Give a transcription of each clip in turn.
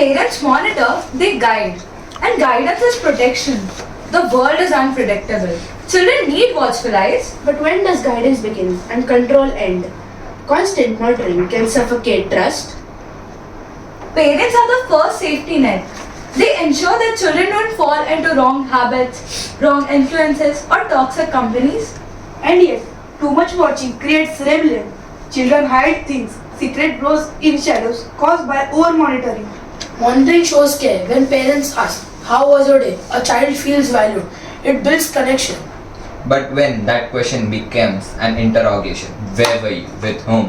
parents monitor, they guide. And guidance is protection. The world is unpredictable. Children need watchful eyes. But when does guidance begin and control end? Constant monitoring can suffocate trust. Parents are the first safety net. They ensure that children don't fall into wrong habits, wrong influences, or toxic companies. And yet, too much watching creates rebellion. Children hide things. Secret grows in shadows caused by over-monitoring. Monitoring shows care. When parents ask, "How was your day?" a child feels valued. It builds connection. But when that question becomes an interrogation, where were you, with whom,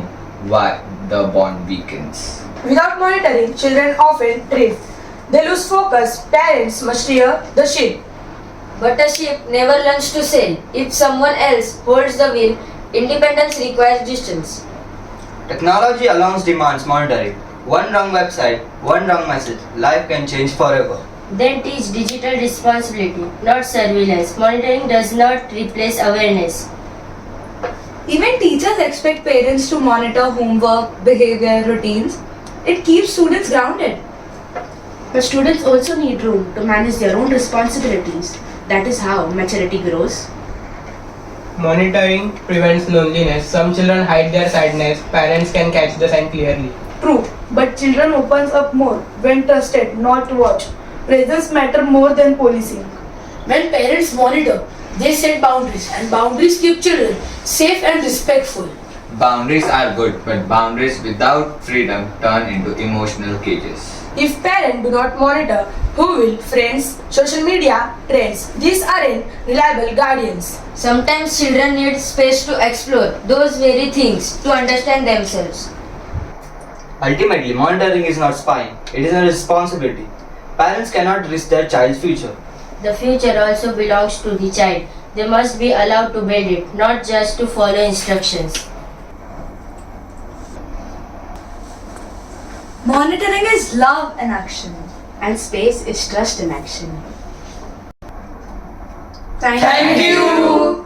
why, the bond weakens. Without monitoring, children often drift. They lose focus. Parents must steer the ship. But a ship never learns to sail. If someone else holds the wheel, independence requires distance. Technology alone demands monitoring. One wrong website, one wrong message, life can change forever. Then teach digital responsibility, not surveillance. Monitoring does not replace awareness. Even teachers expect parents to monitor homework, behavior, routines. It keeps students grounded. But students also need room to manage their own responsibilities. That is how maturity grows. Monitoring prevents loneliness. Some children hide their sadness. Parents can catch the sign clearly. True, but children opens up more when trusted, not watched. Presence matter more than policing. When parents monitor, they set boundaries, and boundaries keep children safe and respectful. Boundaries are good, but boundaries without freedom turn into emotional cages. If parents do not monitor, who will? Friends, social media, trends. These aren't reliable guardians. Sometimes children need space to explore those very things to understand themselves. Ultimately, monitoring is not spying, it is a responsibility. Parents cannot risk their child's future. The future also belongs to the child. They must be allowed to build it, not just to follow instructions. Monitoring is love in action. And space is trust in action. Thank you.